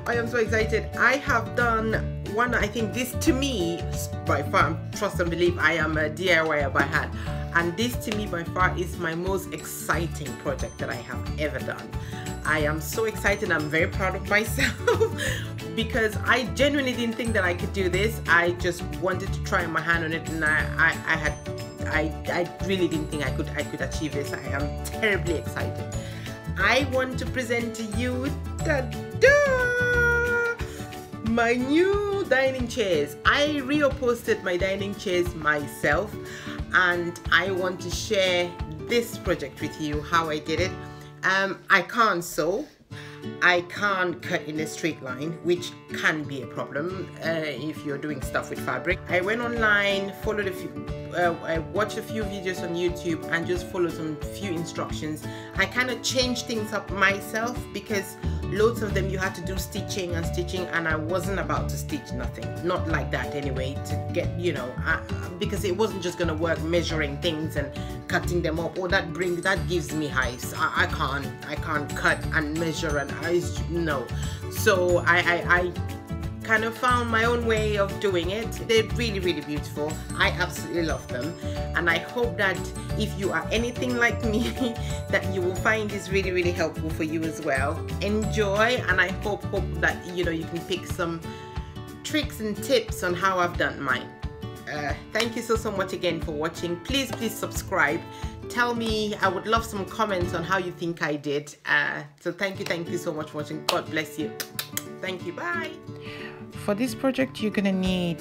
I am so excited. I have done one, I think this to me, by far, trust and believe, I am a DIYer by hand. And this to me by far is my most exciting project that I have ever done. I am so excited. I'm very proud of myself because I genuinely didn't think that I could do this. I just wanted to try my hand on it, and I really didn't think I could achieve this. I am terribly excited. I want to present to you my new dining chairs. I reupholstered my dining chairs myself, and I want to share this project with you, how I did it. I can't sew, I can't cut in a straight line, which can be a problem if you're doing stuff with fabric. I went online, followed I watched a few videos on YouTube and just followed some few instructions. I kind of changed things up myself because loads of them you had to do stitching, and I wasn't about to stitch nothing, not like that anyway, to get, you know, because it wasn't just gonna work measuring things and cutting them up. Oh, that gives me hives. I can't cut and measure, and no. So I kind of found my own way of doing it. They're really, really beautiful. I absolutely love them, and I hope that if you are anything like me that you will find this really, really helpful for you as well. Enjoy, and I hope that, you know, you can pick some tricks and tips on how I've done mine. Thank you so much again for watching. Please subscribe. Tell me, I would love some comments on how you think I did. So thank you so much for watching. God bless you. Thank you. Bye. For this project, you're gonna need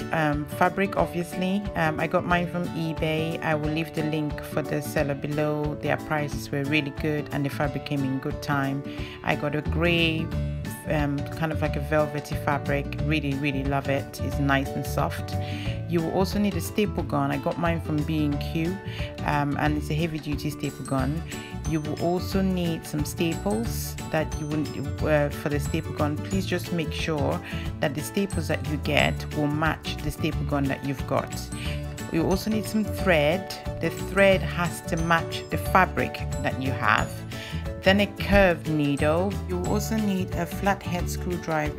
fabric, obviously. I got mine from eBay. I will leave the link for the seller below. Their prices were really good and the fabric came in good time. I got a gray, kind of like a velvety fabric. Really love it. It's nice and soft. You will also need a staple gun. I got mine from B&Q, and it's a heavy duty staple gun. You will also need some staples that you will for the staple gun. Please just make sure that the staples that you get will match the staple gun that you've got. You also need some thread. The thread has to match the fabric that you have. Then a curved needle. You will also need a flathead screwdriver,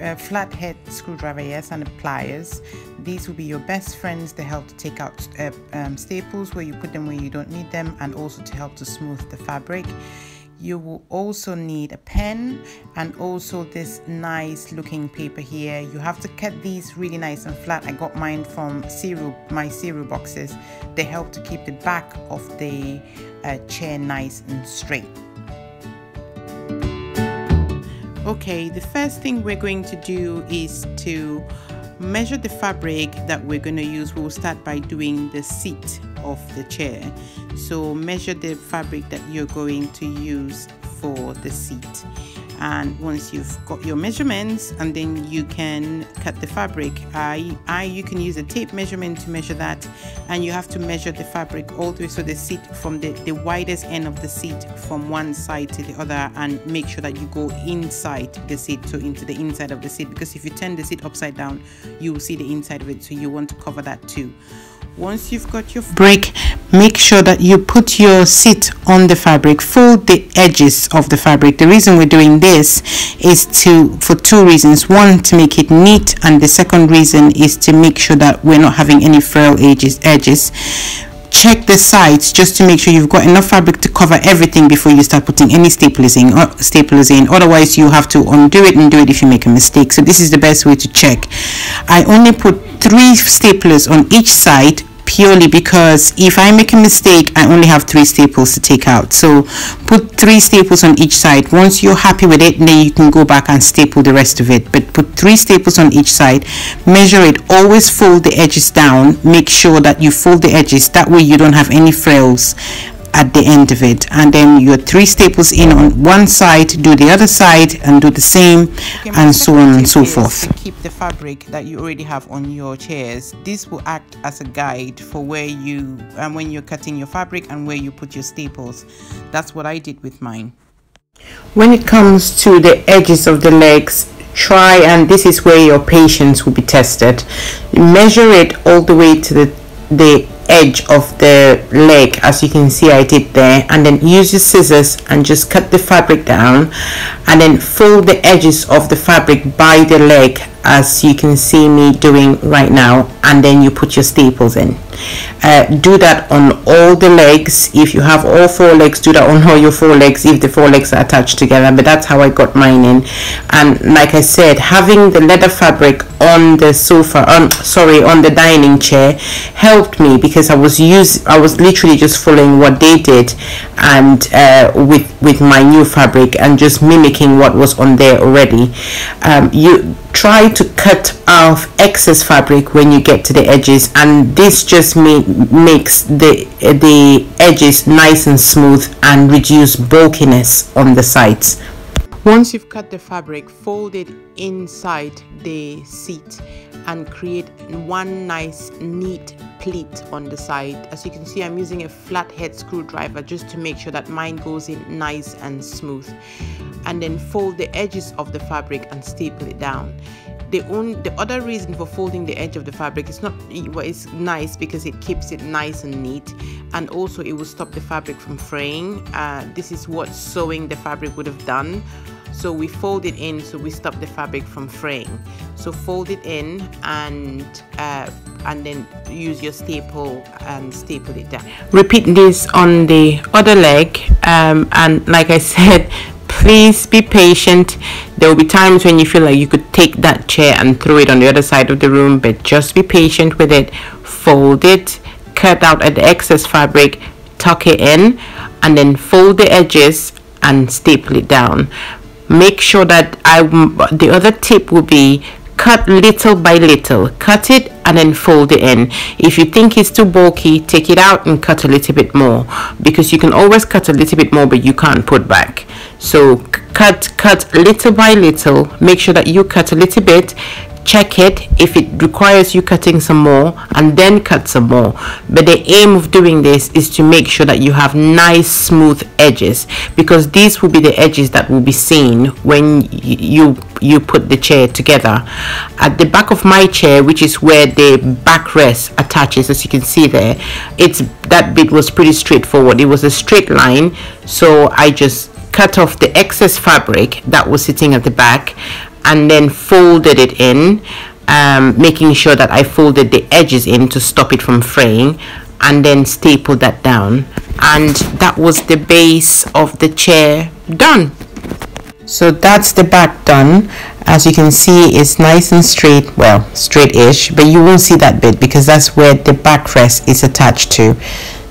yes, and the pliers. These will be your best friends to help to take out staples where you put them where you don't need them, and also to help to smooth the fabric. You will also need a pen and also this nice looking paper here. You have to cut these really nice and flat. I got mine from my cereal boxes. They help to keep the back of the chair nice and straight. Okay, the first thing we're going to do is to measure the fabric that we're going to use. We'll start by doing the seat of the chair. So measure the fabric that you're going to use for the seat, and once you've got your measurements, and then you can cut the fabric. You can use a tape measurement to measure that, and you have to measure the fabric all the way, so the seat from the widest end of the seat from one side to the other, and make sure that you go inside the seat, so into the inside of the seat, because if you turn the seat upside down you will see the inside of it, so you want to cover that too. Once you've got your fabric, make sure that you put your seat on the fabric, fold the edges of the fabric. The reason we're doing this is for two reasons. One, to make it neat, and the second reason is to make sure that we're not having any frail edges. Check the sides just to make sure you've got enough fabric to cover everything before you start putting any staplers in. Otherwise you have to undo it and do it if you make a mistake. So this is the best way to check. I only put 3 staplers on each side, purely because if I make a mistake I only have 3 staples to take out. So put 3 staples on each side. Once you're happy with it, then you can go back and staple the rest of it, but put 3 staples on each side. Measure it. Always fold the edges down. Make sure that you fold the edges, that way you don't have any frills at the end of it. And then your 3 staples in on one side, do the other side and do the same, and so on and so forth. To keep the fabric that you already have on your chairs, this will act as a guide for where you when you're cutting your fabric and where you put your staples. That's what I did with mine. When it comes to the edges of the legs, try, and this is where your patience will be tested, measure it all the way to the edge of the leg, as you can see I did there, and then use your scissors and just cut the fabric down, and then fold the edges of the fabric by the leg, as you can see me doing right now, and then you put your staples in. Do that on all the legs. If you have all 4 legs, do that on all your 4 legs if the 4 legs are attached together, but that's how I got mine in. And like I said, having the leather fabric on the sofa, on the dining chair, helped me, because I was literally just following what they did, and with my new fabric, and just mimicking what was on there already. You try to cut off excess fabric when you get to the edges, and this just makes the edges nice and smooth and reduce bulkiness on the sides. Once you've cut the fabric, fold it inside the seat and create one nice neat pleat on the side. As you can see, I'm using a flathead screwdriver just to make sure that mine goes in nice and smooth. And then fold the edges of the fabric and staple it down. The other reason for folding the edge of the fabric is it's nice because it keeps it nice and neat, and also it will stop the fabric from fraying. This is what sewing the fabric would have done. So we fold it in so we stop the fabric from fraying. So fold it in and then use your staple and staple it down. Repeat this on the other leg, and like I said, please be patient. There will be times when you feel like you could take that chair and throw it on the other side of the room, but just be patient with it. Fold it, cut out at the excess fabric, tuck it in, and then fold the edges and staple it down. Make sure that the other tip will be cut little by little. Cut it and then fold it in. If you think it's too bulky, take it out and cut a little bit more, because you can always cut a little bit more but you can't put back. So cut little by little. Make sure that you cut a little bit, check it if it requires you cutting some more, and then cut some more. But the aim of doing this is to make sure that you have nice smooth edges, because these will be the edges that will be seen when you put the chair together. At the back of my chair, which is where the backrest attaches, as you can see there, that bit was pretty straightforward. It was a straight line, so I just cut off the excess fabric that was sitting at the back and then folded it in, making sure that I folded the edges in to stop it from fraying, and then stapled that down, and that was the base of the chair done. So that's the back done. As you can see, it's nice and straight, well, straight-ish, but you won't see that bit because that's where the backrest is attached to,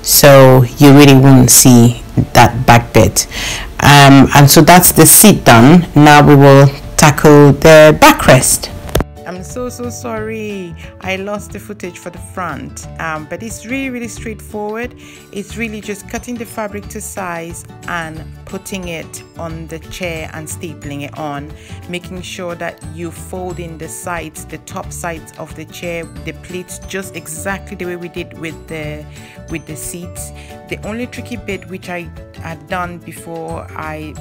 so you really won't see that back bit. And so that's the seat done. Now we will tackle the backrest. I'm so sorry I lost the footage for the front, but it's really straightforward. It's really just cutting the fabric to size and putting it on the chair and stapling it on, making sure that you fold in the sides, the top sides of the chair, the pleats, just exactly the way we did with the seats. The only tricky bit, which I had done before I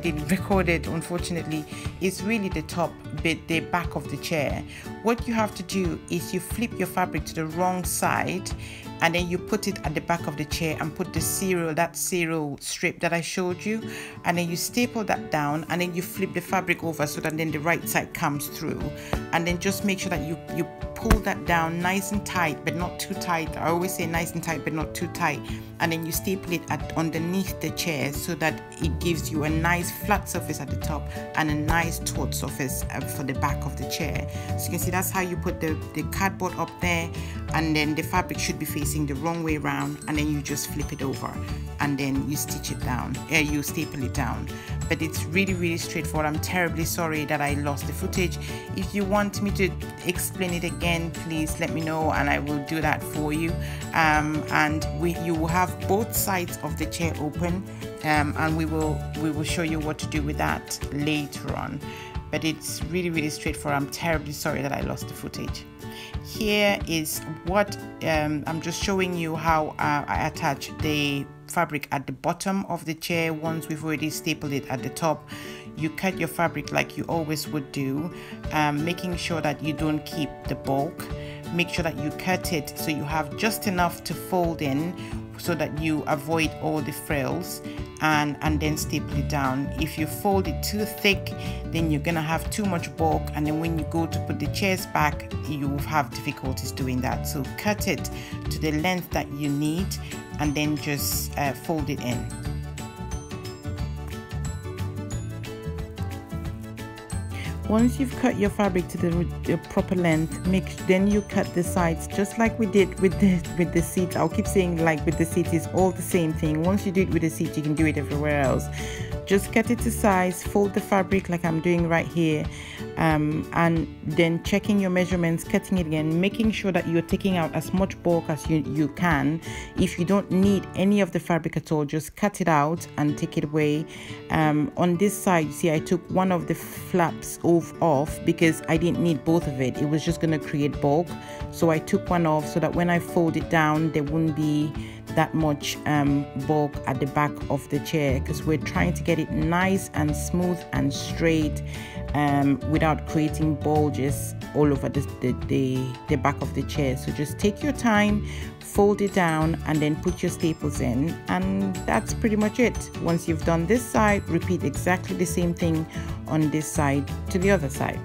didn't record it unfortunately, is really the top bit, the back of the chair. What you have to do is you flip your fabric to the wrong side, and then you put it at the back of the chair and put the that serial strip that I showed you, and then you staple that down, and then you flip the fabric over so that then the right side comes through, and then just make sure that you pull that down nice and tight but not too tight. I always say nice and tight but not too tight, and then you staple it underneath the chair so that it gives you a nice flat surface at the top and a nice taut surface for the back of the chair. So you can see that's how you put the cardboard up there, and then the fabric should be facing the wrong way around, and then you just flip it over and then you stitch it down, you staple it down. But it's really straightforward. I'm terribly sorry that I lost the footage. If you want me to explain it again, please let me know and I will do that for you. And you will have both sides of the chair open, and we will show you what to do with that later on. But it's really straightforward. I'm terribly sorry that I lost the footage. Here is what I'm just showing you how I attach the fabric at the bottom of the chair. Once we've already stapled it at the top, you cut your fabric like you always would do, making sure that you don't keep the bulk. make sure that you cut it so you have just enough to fold in, so that you avoid all the frills, and then staple it down. If you fold it too thick, then you're gonna have too much bulk, and then when you go to put the chairs back, you will have difficulties doing that. So cut it to the length that you need, and then just fold it in. Once you've cut your fabric to the proper length, then you cut the sides just like we did with the seat. I'll keep saying like with the seat, is all the same thing. Once you do it with the seat, you can do it everywhere else. Just cut it to size, fold the fabric like I'm doing right here, and then checking your measurements, cutting it again, making sure that you're taking out as much bulk as you can. If you don't need any of the fabric at all, just cut it out and take it away. On this side, you see I took one of the flaps off because I didn't need both of it. It was just going to create bulk, so I took one off so that when I fold it down, there wouldn't be that much bulk at the back of the chair, because we're trying to get it nice and smooth and straight without creating bulges all over the back of the chair. So just take your time, fold it down, and then put your staples in, and that's pretty much it. Once you've done this side, repeat exactly the same thing on this side to the other side.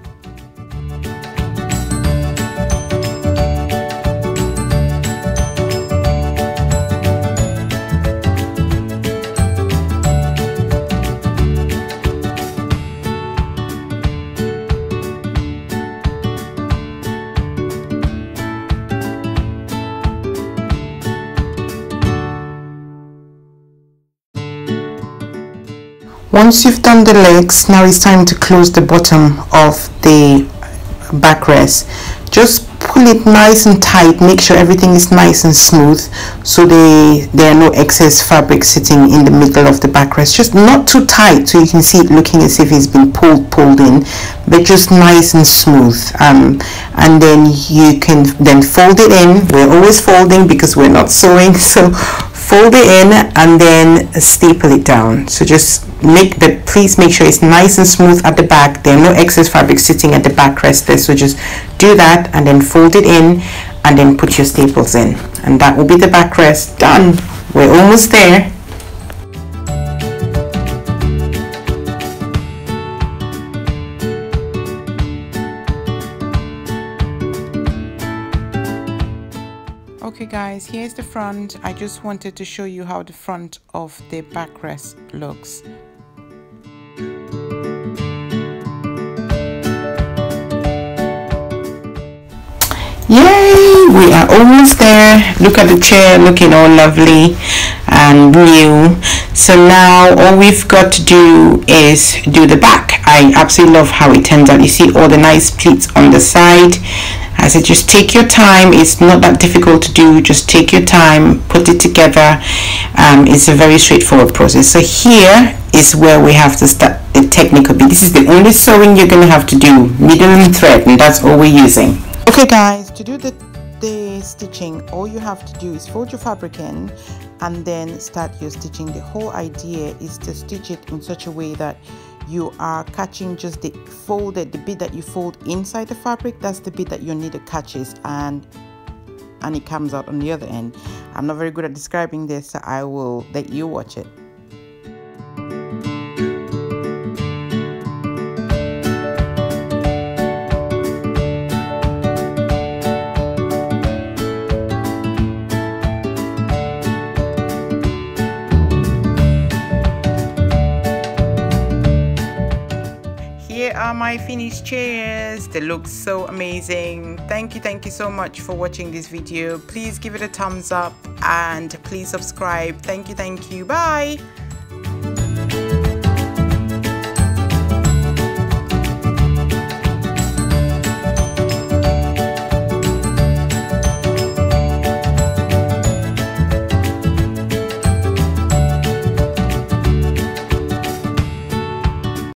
Once you've done the legs, now it's time to close the bottom of the backrest. Just pull it nice and tight, make sure everything is nice and smooth, so there are no excess fabric sitting in the middle of the backrest. Just not too tight so you can see it looking as if it's been pulled in, but just nice and smooth. And then you can then fold it in. We're always folding because we're not sewing, so fold it in and then staple it down. So just please make sure it's nice and smooth at the back. There are no excess fabric sitting at the backrest there, so just do that and then fold it in and then put your staples in, and that will be the backrest done. We're almost there. Okay guys, here's the front. I just wanted to show you how the front of the backrest looks. Yay! We are almost there. Look at the chair looking all lovely and new. So now all we've got to do is do the back. I absolutely love how it turns out. You see all the nice pleats on the side. I said just take your time. It's not that difficult to do. Just take your time, put it together. It's a very straightforward process. So here is where we have to start the technical bit. This is the only sewing you're going to have to do, needle and thread, and that's all we're using. Okay guys, to do the stitching, all you have to do is fold your fabric in and then start your stitching. The whole idea is to stitch it in such a way that you are catching just the bit that you fold inside the fabric. That's the bit that your needle catches, and it comes out on the other end. I'm not very good at describing this, so I will let you watch it. Here are my finished chairs. They look so amazing. Thank you so much for watching this video. Please give it a thumbs up and please subscribe. Thank you. Bye.